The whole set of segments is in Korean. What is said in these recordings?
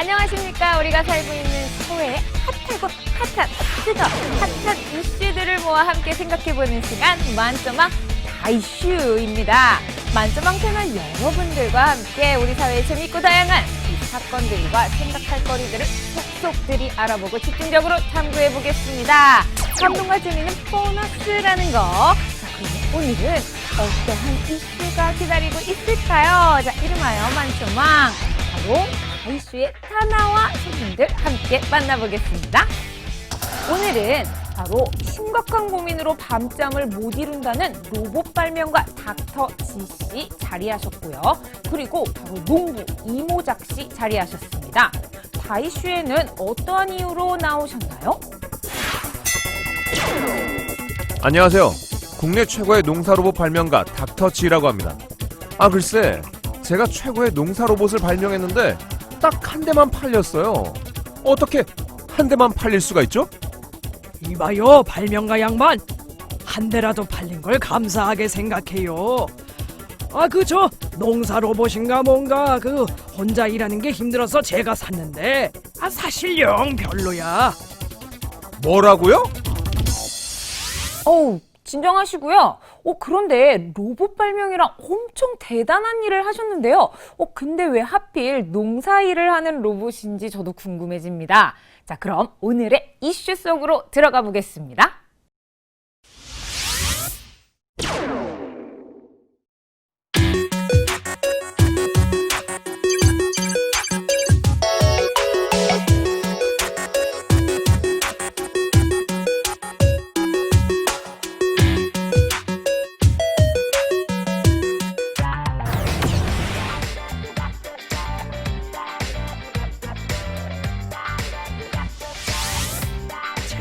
안녕하십니까. 우리가 살고 있는 사회의 핫하고 핫한 이슈들을 모아 함께 생각해보는 시간 만점왕 다이슈입니다. 만점왕 채널 여러분들과 함께 우리 사회의 재밌고 다양한 이 사건들과 생각할 거리들을 속속들이 알아보고 집중적으로 탐구해보겠습니다. 감동과 재미는 보너스라는 거. 자, 그럼 오늘은 어떠한 이슈가 기다리고 있을까요? 자, 이름하여 만점왕. 바로 다이슈의 타나와 손님들 함께 만나보겠습니다. 오늘은 바로 심각한 고민으로 밤잠을 못 이룬다는 로봇 발명가 닥터 지씨 자리하셨고요. 그리고 바로 농부 이모작 씨 자리하셨습니다. 다이슈에는 어떠한 이유로 나오셨나요? 안녕하세요. 국내 최고의 농사 로봇 발명가 닥터 지라고 합니다. 글쎄, 제가 최고의 농사 로봇을 발명했는데 딱 한 대만 팔렸어요. 어떻게 한 대만 팔릴 수가 있죠? 이봐요, 발명가 양반. 한 대라도 팔린 걸 감사하게 생각해요. 저 농사 로봇인가 뭔가 혼자 일하는 게 힘들어서 제가 샀는데 사실 영 별로야. 뭐라고요? 진정하시고요. 그런데 로봇 발명이랑 엄청 대단한 일을 하셨는데요. 근데 왜 하필 농사 일을 하는 로봇인지 저도 궁금해집니다. 자, 그럼 오늘의 이슈 속으로 들어가 보겠습니다.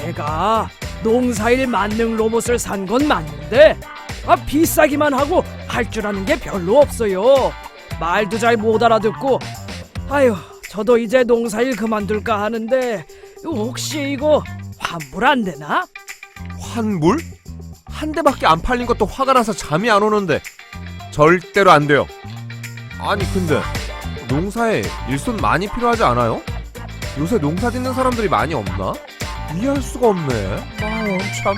제가 농사일 만능 로봇을 산 건 맞는데 비싸기만 하고 할 줄 아는 게 별로 없어요. 말도 잘 못 알아듣고 저도 이제 농사일 그만둘까 하는데 혹시 이거 환불 안 되나? 환불? 한 대밖에 안 팔린 것도 화가 나서 잠이 안 오는데 절대로 안 돼요. 아니 근데 농사에 일손 많이 필요하지 않아요? 요새 농사 짓는 사람들이 많이 없나? 이해할 수가 없네. 참.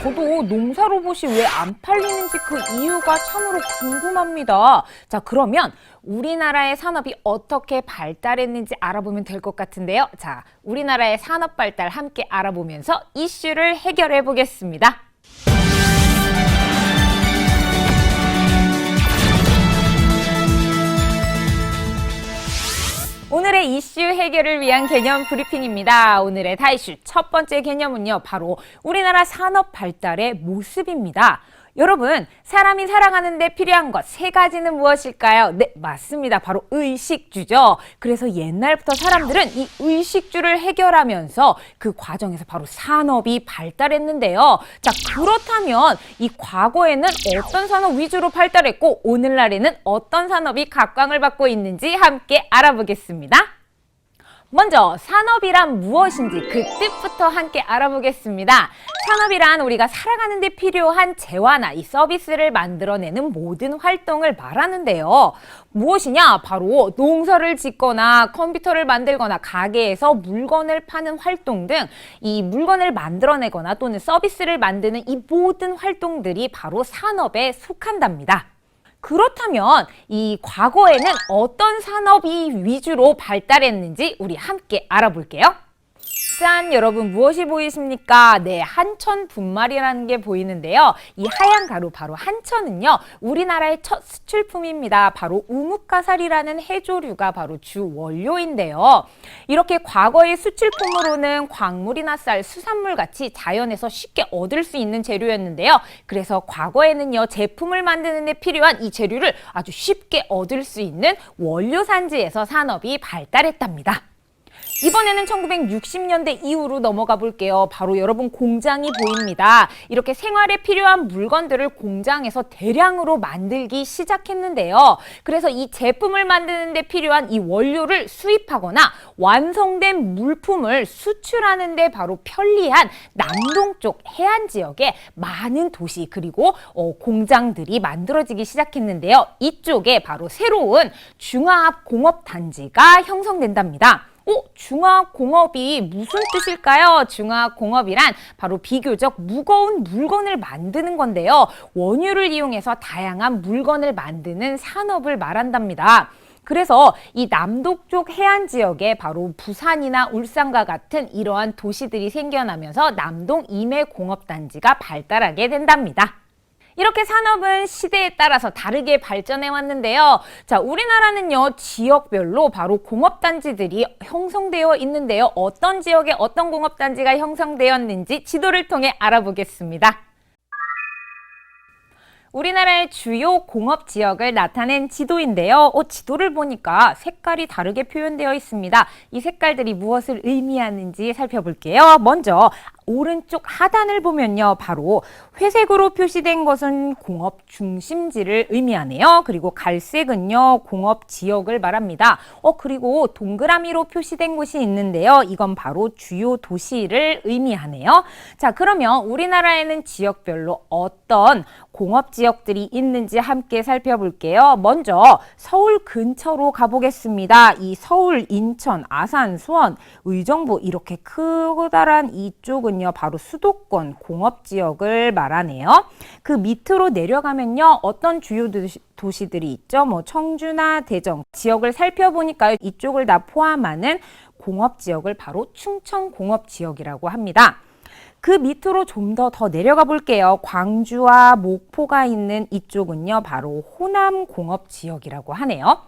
저도 농사 로봇이 왜 안 팔리는지 그 이유가 참으로 궁금합니다. 자, 그러면 우리나라의 산업이 어떻게 발달했는지 알아보면 될 것 같은데요. 자, 우리나라의 산업 발달 함께 알아보면서 이슈를 해결해 보겠습니다. 오늘의 이슈 해결을 위한 개념 브리핑입니다. 오늘의 다이슈 첫 번째 개념은요, 바로 우리나라 산업 발달의 모습입니다. 여러분, 사람이 살아가는 데 필요한 것 세 가지는 무엇일까요? 네, 맞습니다. 바로 의식주죠. 그래서 옛날부터 사람들은 이 의식주를 해결하면서 그 과정에서 바로 산업이 발달했는데요. 자, 그렇다면 이 과거에는 어떤 산업 위주로 발달했고 오늘날에는 어떤 산업이 각광을 받고 있는지 함께 알아보겠습니다. 먼저 산업이란 무엇인지 그 뜻부터 함께 알아보겠습니다. 산업이란 우리가 살아가는 데 필요한 재화나 이 서비스를 만들어내는 모든 활동을 말하는데요. 무엇이냐? 바로 농사를 짓거나 컴퓨터를 만들거나 가게에서 물건을 파는 활동 등 이 물건을 만들어내거나 또는 서비스를 만드는 이 모든 활동들이 바로 산업에 속한답니다. 그렇다면 이 과거에는 어떤 산업이 위주로 발달했는지 우리 함께 알아볼게요. 짠! 여러분 무엇이 보이십니까? 네, 한천 분말이라는 게 보이는데요. 이 하얀 가루 바로 한천은요, 우리나라의 첫 수출품입니다. 바로 우뭇가살이라는 해조류가 바로 주 원료인데요. 이렇게 과거의 수출품으로는 광물이나 쌀, 수산물 같이 자연에서 쉽게 얻을 수 있는 재료였는데요. 그래서 과거에는요, 제품을 만드는 데 필요한 이 재료를 아주 쉽게 얻을 수 있는 원료 산지에서 산업이 발달했답니다. 이번에는 1960년대 이후로 넘어가 볼게요. 바로 여러분 공장이 보입니다. 이렇게 생활에 필요한 물건들을 공장에서 대량으로 만들기 시작했는데요. 그래서 이 제품을 만드는 데 필요한 이 원료를 수입하거나 완성된 물품을 수출하는 데 바로 편리한 남동쪽 해안 지역에 많은 도시 그리고 공장들이 만들어지기 시작했는데요. 이쪽에 바로 새로운 중화합공업단지가 형성된답니다. 중화합공업이 무슨 뜻일까요? 중화합공업이란 바로 비교적 무거운 물건을 만드는 건데요. 원유를 이용해서 다양한 물건을 만드는 산업을 말한답니다. 그래서 이 남동쪽 해안 지역에 바로 부산이나 울산과 같은 이러한 도시들이 생겨나면서 남동 임해공업단지가 발달하게 된답니다. 이렇게 산업은 시대에 따라서 다르게 발전해 왔는데요. 자, 우리나라는요, 지역별로 바로 공업단지들이 형성되어 있는데요. 어떤 지역에 어떤 공업단지가 형성되었는지 지도를 통해 알아보겠습니다. 우리나라의 주요 공업 지역을 나타낸 지도인데요. 지도를 보니까 색깔이 다르게 표현되어 있습니다. 이 색깔들이 무엇을 의미하는지 살펴볼게요. 먼저 오른쪽 하단을 보면요. 바로 회색으로 표시된 것은 공업 중심지를 의미하네요. 그리고 갈색은요. 공업 지역을 말합니다. 그리고 동그라미로 표시된 곳이 있는데요. 이건 바로 주요 도시를 의미하네요. 자, 그러면 우리나라에는 지역별로 어떤 공업 지역들이 있는지 함께 살펴볼게요. 먼저 서울 근처로 가보겠습니다. 이 서울, 인천, 아산, 수원, 의정부 이렇게 커다란 이쪽은 바로 수도권 공업지역을 말하네요. 그 밑으로 내려가면요. 어떤 주요 도시들이 있죠? 청주나 대전 지역을 살펴보니까 이쪽을 다 포함하는 공업지역을 바로 충청공업지역이라고 합니다. 그 밑으로 좀 더 내려가 볼게요. 광주와 목포가 있는 이쪽은요. 바로 호남공업지역이라고 하네요.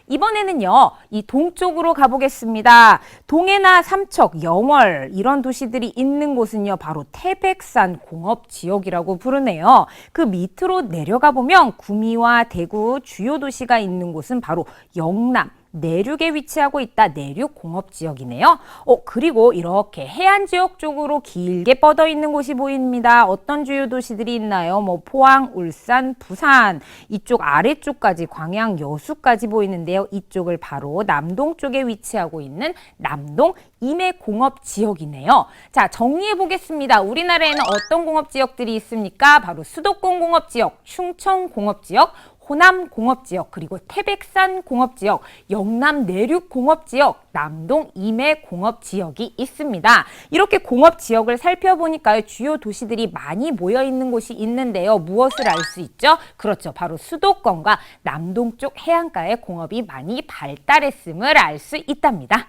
이번에는요, 이 동쪽으로 가보겠습니다. 동해나 삼척, 영월 이런 도시들이 있는 곳은요, 바로 태백산 공업지역이라고 부르네요. 그 밑으로 내려가 보면 구미와 대구 주요 도시가 있는 곳은 바로 영남, 내륙에 위치하고 있다. 내륙공업지역이네요. 그리고 이렇게 해안지역 쪽으로 길게 뻗어 있는 곳이 보입니다. 어떤 주요 도시들이 있나요? 포항, 울산, 부산 이쪽 아래쪽까지 광양, 여수까지 보이는데요. 이쪽을 바로 남동 쪽에 위치하고 있는 남동 임해공업지역이네요. 자, 정리해 보겠습니다. 우리나라에는 어떤 공업지역들이 있습니까? 바로 수도권 공업지역, 충청 공업지역, 호남 공업지역, 그리고 태백산 공업지역, 영남 내륙 공업지역, 남동 임해 공업지역이 있습니다. 이렇게 공업지역을 살펴보니까 주요 도시들이 많이 모여 있는 곳이 있는데요. 무엇을 알 수 있죠? 그렇죠. 바로 수도권과 남동 쪽 해안가의 공업이 많이 발달했음을 알 수 있답니다.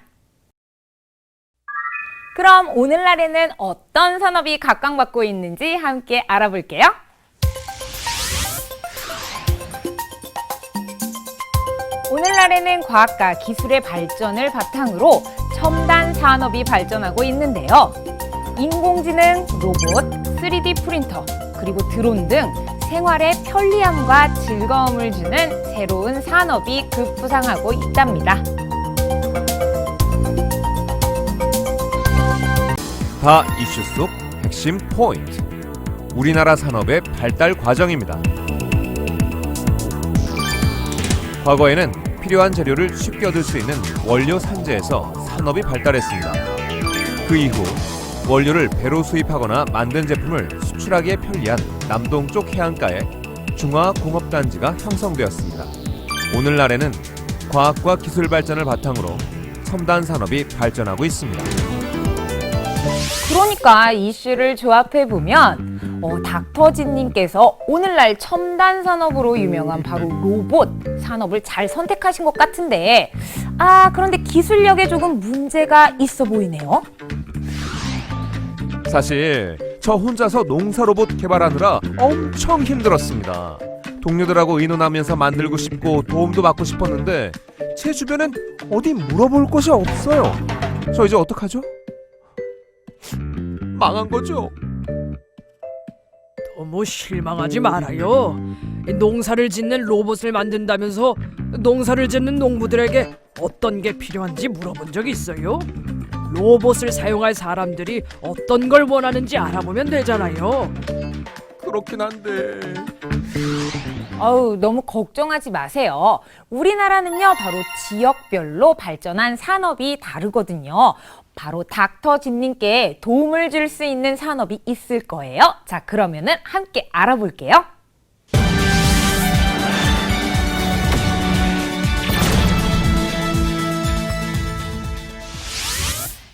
그럼 오늘날에는 어떤 산업이 각광받고 있는지 함께 알아볼게요. 오늘날에는 과학과 기술의 발전을 바탕으로 첨단 산업이 발전하고 있는데요. 인공지능, 로봇, 3D 프린터, 그리고 드론 등 생활의 편리함과 즐거움을 주는 새로운 산업이 급부상하고 있답니다. 다 이슈 속 핵심 포인트. 우리나라 산업의 발달 과정입니다. 과거에는 필요한 재료를 쉽게 얻을 수 있는 원료 산지에서 산업이 발달했습니다. 그 이후 원료를 배로 수입하거나 만든 제품을 수출하기에 편리한 남동쪽 해안가에 중화공업단지가 형성되었습니다. 오늘날에는 과학과 기술 발전을 바탕으로 첨단 산업이 발전하고 있습니다. 그러니까 이슈를 조합해보면 닥터진님께서 오늘날 첨단 산업으로 유명한 바로 로봇 산업을 잘 선택하신 것 같은데 그런데 기술력에 조금 문제가 있어 보이네요. 사실 저 혼자서 농사 로봇 개발하느라 엄청 힘들었습니다. 동료들하고 의논하면서 만들고 싶고 도움도 받고 싶었는데 제 주변엔 어디 물어볼 곳이 없어요. 저 이제 어떡하죠? 망한 거죠? 너무 실망하지 말아요. 농사를 짓는 로봇을 만든다면서 농사를 짓는 농부들에게 어떤 게 필요한지 물어본 적 있어요? 로봇을 사용할 사람들이 어떤 걸 원하는지 알아보면 되잖아요. 그렇긴 한데. 너무 걱정하지 마세요. 우리나라는요, 바로 지역별로 발전한 산업이 다르거든요. 바로 닥터진님께 도움을 줄 수 있는 산업이 있을 거예요. 자, 그러면은 함께 알아볼게요.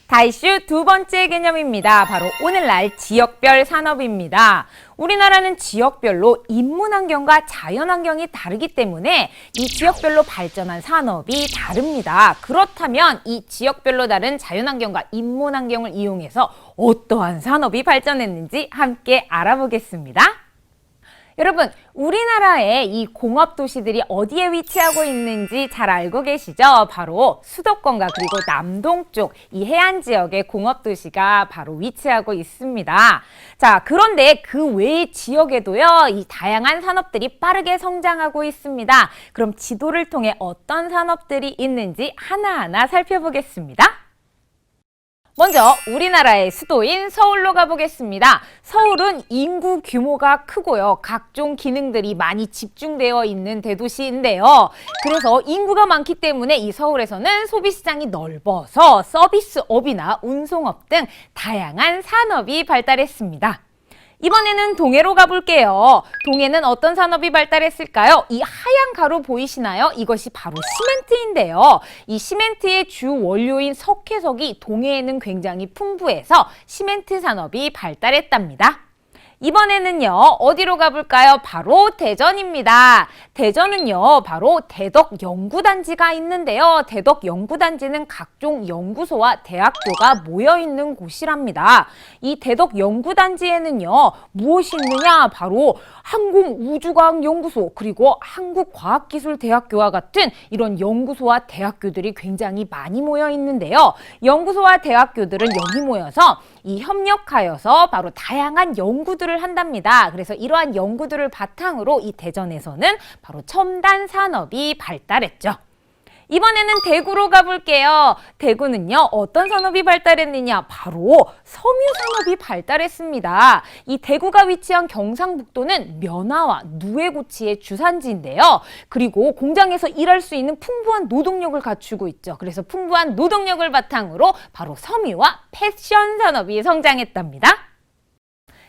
다이슈 두 번째 개념입니다. 바로 오늘날 지역별 산업입니다. 우리나라는 지역별로 인문환경과 자연환경이 다르기 때문에 이 지역별로 발전한 산업이 다릅니다. 그렇다면 이 지역별로 다른 자연환경과 인문환경을 이용해서 어떠한 산업이 발전했는지 함께 알아보겠습니다. 여러분, 우리나라의 이 공업도시들이 어디에 위치하고 있는지 잘 알고 계시죠? 바로 수도권과 그리고 남동쪽 이 해안 지역의 공업도시가 바로 위치하고 있습니다. 자, 그런데 그 외의 지역에도요, 이 다양한 산업들이 빠르게 성장하고 있습니다. 그럼 지도를 통해 어떤 산업들이 있는지 하나하나 살펴보겠습니다. 먼저 우리나라의 수도인 서울로 가보겠습니다. 서울은 인구 규모가 크고요. 각종 기능들이 많이 집중되어 있는 대도시인데요. 그래서 인구가 많기 때문에 이 서울에서는 소비시장이 넓어서 서비스업이나 운송업 등 다양한 산업이 발달했습니다. 이번에는 동해로 가볼게요. 동해는 어떤 산업이 발달했을까요? 이 하얀 가루 보이시나요? 이것이 바로 시멘트인데요. 이 시멘트의 주 원료인 석회석이 동해에는 굉장히 풍부해서 시멘트 산업이 발달했답니다. 이번에는요, 어디로 가볼까요? 바로 대전입니다. 대전은요, 바로 대덕연구단지가 있는데요. 대덕연구단지는 각종 연구소와 대학교가 모여있는 곳이랍니다. 이 대덕연구단지에는요, 무엇이 있느냐? 바로 항공우주과학연구소, 그리고 한국과학기술대학교와 같은 이런 연구소와 대학교들이 굉장히 많이 모여 있는데요. 연구소와 대학교들은 여기 모여서 이 협력하여서 바로 다양한 연구들을 한답니다. 그래서 이러한 연구들을 바탕으로 이 대전에서는 바로 첨단 산업이 발달했죠. 이번에는 대구로 가볼게요. 대구는요, 어떤 산업이 발달했느냐? 바로 섬유 산업이 발달했습니다. 이 대구가 위치한 경상북도는 면화와 누에고치의 주산지인데요. 그리고 공장에서 일할 수 있는 풍부한 노동력을 갖추고 있죠. 그래서 풍부한 노동력을 바탕으로 바로 섬유와 패션 산업이 성장했답니다.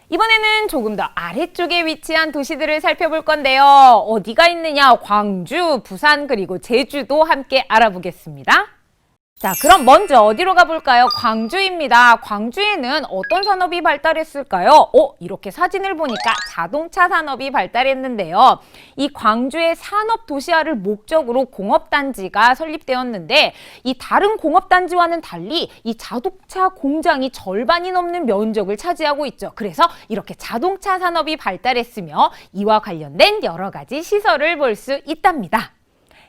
이번에는 조금 더 아래쪽에 위치한 도시들을 살펴볼 건데요. 어디가 있느냐? 광주, 부산, 그리고 제주도 함께 알아보겠습니다. 자, 그럼 먼저 어디로 가볼까요? 광주입니다. 광주에는 어떤 산업이 발달했을까요? 이렇게 사진을 보니까 자동차 산업이 발달했는데요. 이 광주의 산업 도시화를 목적으로 공업단지가 설립되었는데 이 다른 공업단지와는 달리 이 자동차 공장이 절반이 넘는 면적을 차지하고 있죠. 그래서 이렇게 자동차 산업이 발달했으며 이와 관련된 여러 가지 시설을 볼 수 있답니다.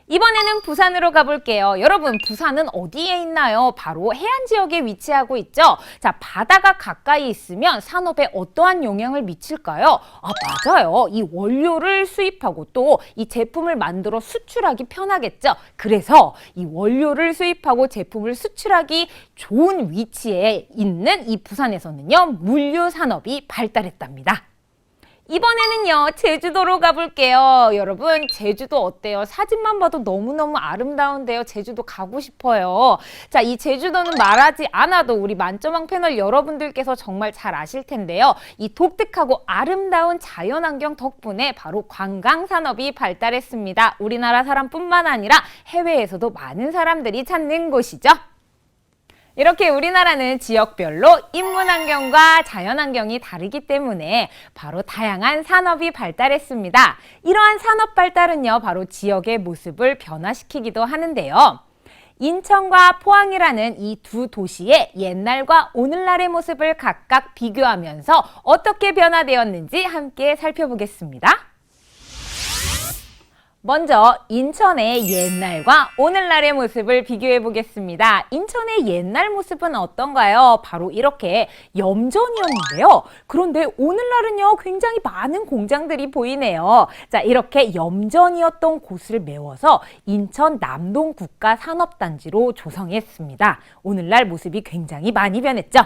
이번에는 부산으로 가볼게요. 여러분, 부산은 어디에 있나요? 바로 해안 지역에 위치하고 있죠. 자, 바다가 가까이 있으면 산업에 어떠한 영향을 미칠까요? 맞아요. 이 원료를 수입하고 또 이 제품을 만들어 수출하기 편하겠죠. 그래서 이 원료를 수입하고 제품을 수출하기 좋은 위치에 있는 이 부산에서는요, 물류 산업이 발달했답니다. 이번에는요, 제주도로 가볼게요. 여러분, 제주도 어때요? 사진만 봐도 너무너무 아름다운데요. 제주도 가고 싶어요. 자, 이 제주도는 말하지 않아도 우리 만점왕 패널 여러분들께서 정말 잘 아실 텐데요. 이 독특하고 아름다운 자연환경 덕분에 바로 관광산업이 발달했습니다. 우리나라 사람뿐만 아니라 해외에서도 많은 사람들이 찾는 곳이죠. 이렇게 우리나라는 지역별로 인문환경과 자연환경이 다르기 때문에 바로 다양한 산업이 발달했습니다. 이러한 산업 발달은요, 바로 지역의 모습을 변화시키기도 하는데요. 인천과 포항이라는 이 두 도시의 옛날과 오늘날의 모습을 각각 비교하면서 어떻게 변화되었는지 함께 살펴보겠습니다. 먼저 인천의 옛날과 오늘날의 모습을 비교해 보겠습니다. 인천의 옛날 모습은 어떤가요? 바로 이렇게 염전이었는데요. 그런데 오늘날은요, 굉장히 많은 공장들이 보이네요. 자, 이렇게 염전이었던 곳을 메워서 인천 남동국가산업단지로 조성했습니다. 오늘날 모습이 굉장히 많이 변했죠.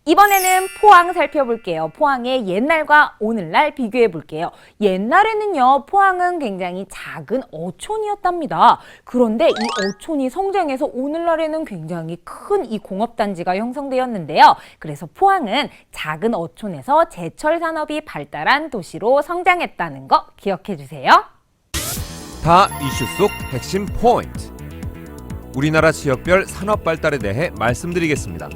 이번에는 포항 살펴볼게요. 포항의 옛날과 오늘날 비교해 볼게요. 옛날에는요, 포항은 굉장히 작은 어촌이었답니다. 그런데 이 어촌이 성장해서 오늘날에는 굉장히 큰 이 공업단지가 형성되었는데요. 그래서 포항은 작은 어촌에서 제철 산업이 발달한 도시로 성장했다는 거 기억해 주세요. 다 이슈 속 핵심 포인트. 우리나라 지역별 산업 발달에 대해 말씀드리겠습니다.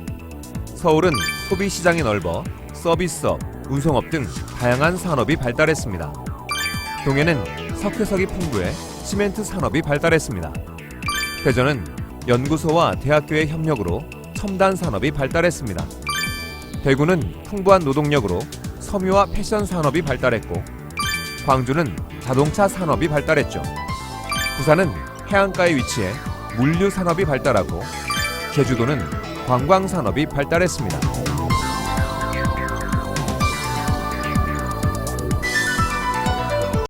서울은 소비 시장이 넓어 서비스업, 운송업 등 다양한 산업이 발달했습니다. 동해는 석회석이 풍부해 시멘트 산업이 발달했습니다. 대전은 연구소와 대학교의 협력으로 첨단 산업이 발달했습니다. 대구는 풍부한 노동력으로 섬유와 패션 산업이 발달했고, 광주는 자동차 산업이 발달했죠. 부산은 해안가에 위치해 물류 산업이 발달하고, 제주도는 관광 산업이 발달했습니다.